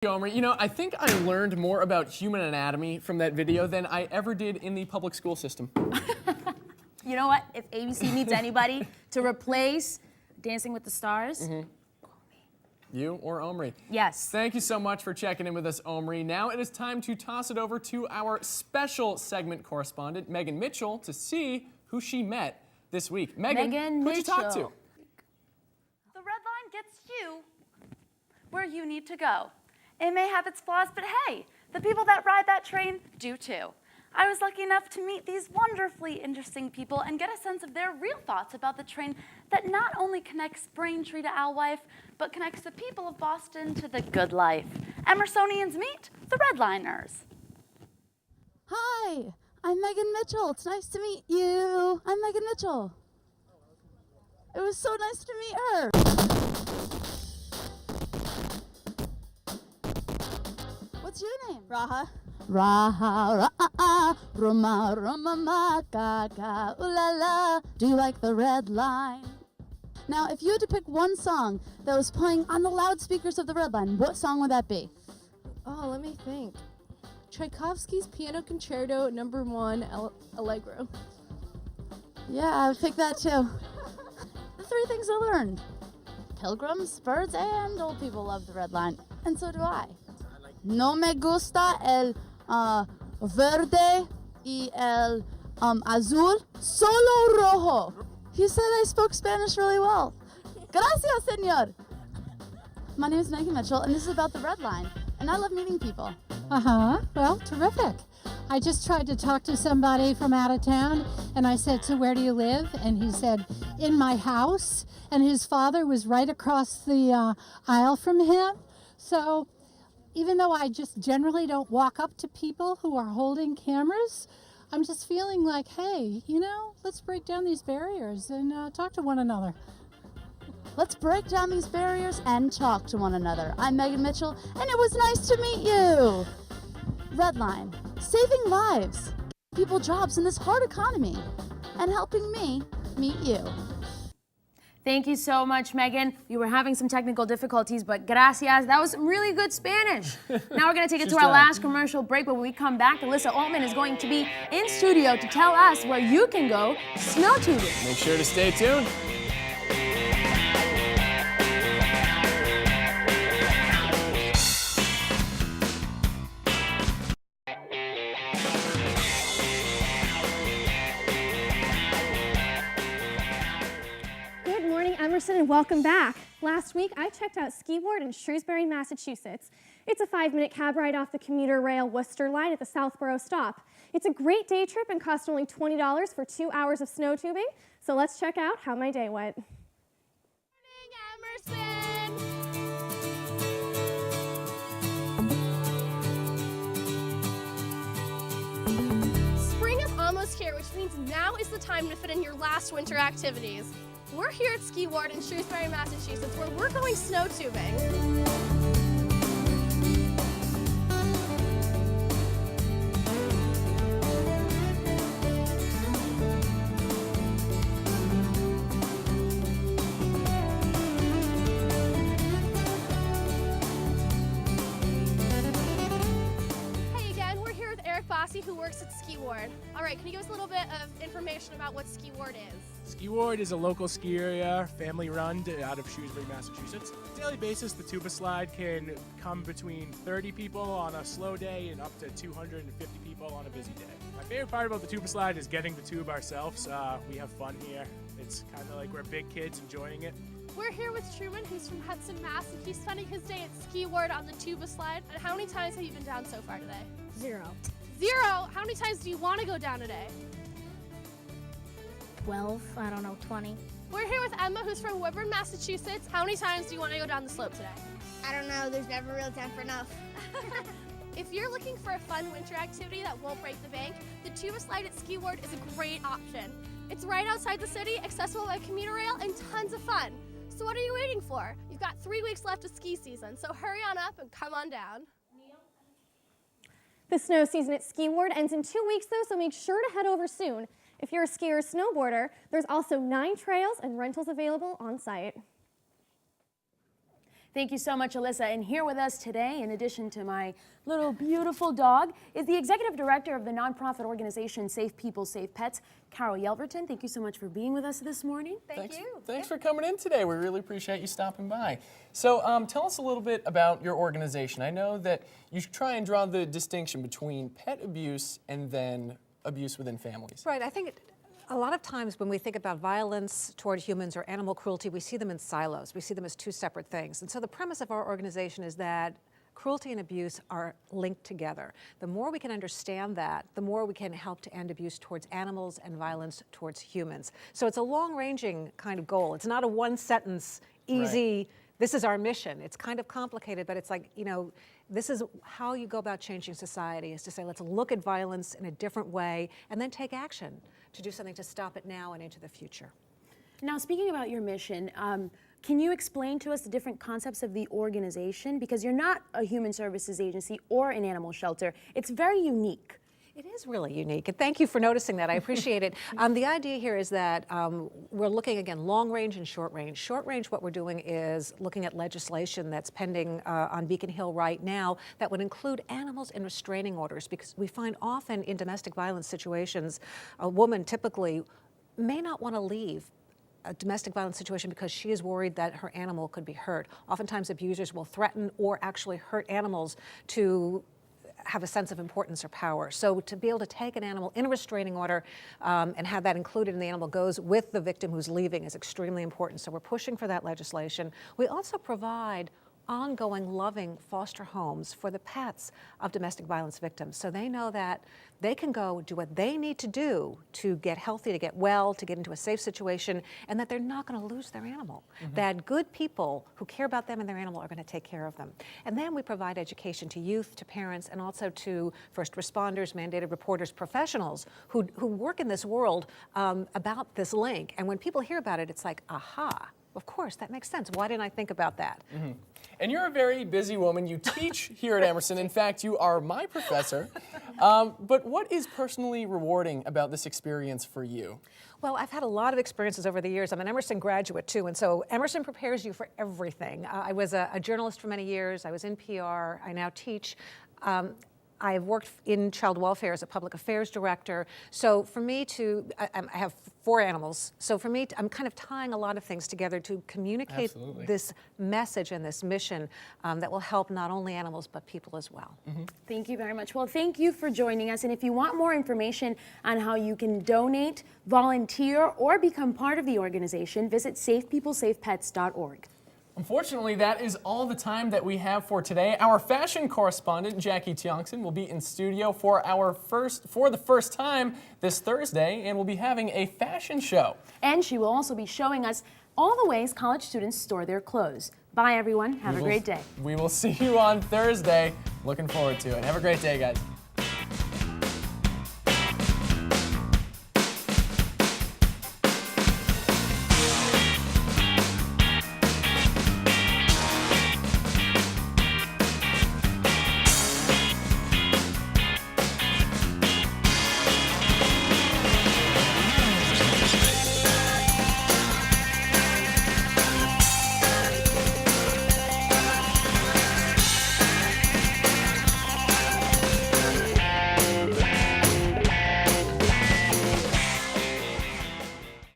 Omri, you know, I think I learned more about human anatomy from that video than I ever did in the public school system. You know what? If ABC needs anybody to replace Dancing with the Stars, call me. You or Omri? Yes. Thank you so much for checking in with us, Omri. Now it is time to toss it over to our special segment correspondent, Megan Mitchell, to see who she met this week. Megan, who'd you talk to? The red line gets you where you need to go. It may have its flaws, but hey, the people that ride that train do too. I was lucky enough to meet these wonderfully interesting people and get a sense of their real thoughts about the train that not only connects Braintree to Alewife, but connects the people of Boston to the good life. Emersonians meet the Redliners. Hi, I'm Megan Mitchell. It's nice to meet you. I'm Megan Mitchell. It was so nice to meet her. What's your name? Raha. Raha, Raha, Roma, Roma, ma, ga, ga, ooh la la. Do you like the red line? Now, if you had to pick one song that was playing on the loudspeakers of the red line, what song would that be? Oh, let me think. Tchaikovsky's Piano Concerto No. 1, Allegro. Yeah, I would pick that too. The three things I learned. Pilgrims, birds, and old people love the red line. And so do I. No me gusta el verde y el azul, solo rojo. He said I spoke Spanish really well. Gracias, señor. My name is Megan Mitchell, and this is about the red line. And I love meeting people. Well, terrific. I just tried to talk to somebody from out of town, and I said, so where do you live? And he said, in my house. And his father was right across the aisle from him. So even though I just generally don't walk up to people who are holding cameras, I'm just feeling like, hey, you know, let's break down these barriers and talk to one another. Let's break down these barriers and talk to one another. I'm Megan Mitchell, and it was nice to meet you. Redline, saving lives, people jobs in this hard economy, and helping me meet you. Thank you so much, Megan. You were having some technical difficulties, but gracias. That was some really good Spanish. Now we're going to take it to our last commercial break, but when we come back, Alyssa Altman is going to be in studio to tell us where you can go snow tubing. Make sure to stay tuned. Emerson, and welcome back. Last week, I checked out Ski Ward in Shrewsbury, Massachusetts. It's a 5-minute cab ride off the commuter rail Worcester line at the Southborough stop. It's a great day trip and cost only $20 for 2 hours of snow tubing. So let's check out how my day went. Good morning, Emerson! Spring is almost here, which means now is the time to fit in your last winter activities. We're here at Ski Ward in Shrewsbury, Massachusetts, where we're going snow tubing. Hey again, we're here with Eric Bossi, who works at Ski Ward. All right, can you give us a little bit of information about what Ski Ward is? Ski Ward is a local ski area, family-run, out of Shrewsbury, Massachusetts. On a daily basis, the tuba slide can come between 30 people on a slow day and up to 250 people on a busy day. My favorite part about the tuba slide is getting the tube ourselves. We have fun here. It's kind of like we're big kids enjoying it. We're here with Truman, who's from Hudson, Mass, and he's spending his day at Ski Ward on the tuba slide. And how many times have you been down so far today? 0. 0? How many times do you want to go down today? 12, I don't know, 20. We're here with Emma, who's from Woburn, Massachusetts. How many times do you want to go down the slope today? I don't know, there's never really time for enough. If you're looking for a fun winter activity that won't break the bank, the tuba slide at Ski Ward is a great option. It's right outside the city, accessible by commuter rail, and tons of fun. So what are you waiting for? You've got 3 weeks left of ski season, so hurry on up and come on down. The snow season at Ski Ward ends in 2 weeks, though, so make sure to head over soon. If you're a skier or snowboarder, there's also 9 trails and rentals available on site. Thank you so much, Alyssa. And here with us today, in addition to my little beautiful dog, is the executive director of the nonprofit organization Safe People, Safe Pets, Carol Yelverton. Thank you so much for being with us this morning. Thanks for coming in today. We really appreciate you stopping by. So tell us a little bit about your organization. I know that you try and draw the distinction between pet abuse and then abuse within families. Right. I think a lot of times when we think about violence toward humans or animal cruelty, we see them in silos. We see them as two separate things. And so the premise of our organization is that cruelty and abuse are linked together. The more we can understand that, the more we can help to end abuse towards animals and violence towards humans. So it's a long-ranging kind of goal. It's not a one-sentence, easy, this is our mission. It's kind of complicated, but it's like, you know, this is how you go about changing society, is to say, let's look at violence in a different way and then take action to do something to stop it now and into the future. Now, speaking about your mission, can you explain to us the different concepts of the organization? Because you're not a human services agency or an animal shelter. It's very unique. It is really unique, and thank you for noticing that. I appreciate it. The idea here is that we're looking, again, long range and short range. Short range, what we're doing is looking at legislation that's pending on Beacon Hill right now that would include animals in restraining orders, because we find often in domestic violence situations, a woman typically may not want to leave a domestic violence situation because she is worried that her animal could be hurt. Oftentimes abusers will threaten or actually hurt animals to have a sense of importance or power. So to be able to take an animal in a restraining order and have that included in the animal goes with the victim who's leaving is extremely important. So we're pushing for that legislation. We also provide ongoing, loving foster homes for the pets of domestic violence victims. So they know that they can go do what they need to do to get healthy, to get well, to get into a safe situation, and that they're not going to lose their animal. That good people who care about them and their animal are going to take care of them. And then we provide education to youth, to parents, and also to first responders, mandated reporters, professionals who work in this world about this link. And when people hear about it, it's like, aha. Of course, that makes sense. Why didn't I think about that? And you're a very busy woman. You teach here at Emerson. In fact, you are my professor. But what is personally rewarding about this experience for you? Well, I've had a lot of experiences over the years. I'm an Emerson graduate, too, and so Emerson prepares you for everything. I was a journalist for many years. I was in PR. I now teach. I've worked in child welfare as a public affairs director. So for me I have 4 animals. So for me, I'm kind of tying a lot of things together to communicate this message and this mission that will help not only animals, but people as well. Thank you very much. Well, thank you for joining us. And if you want more information on how you can donate, volunteer, or become part of the organization, visit safepeoplesafepets.org. Unfortunately, that is all the time that we have for today. Our fashion correspondent, Jackie Tiongson, will be in studio for the first time this Thursday, and we'll be having a fashion show. And she will also be showing us all the ways college students store their clothes. Bye, everyone. Have a great day. We will see you on Thursday. Looking forward to it. Have a great day, guys.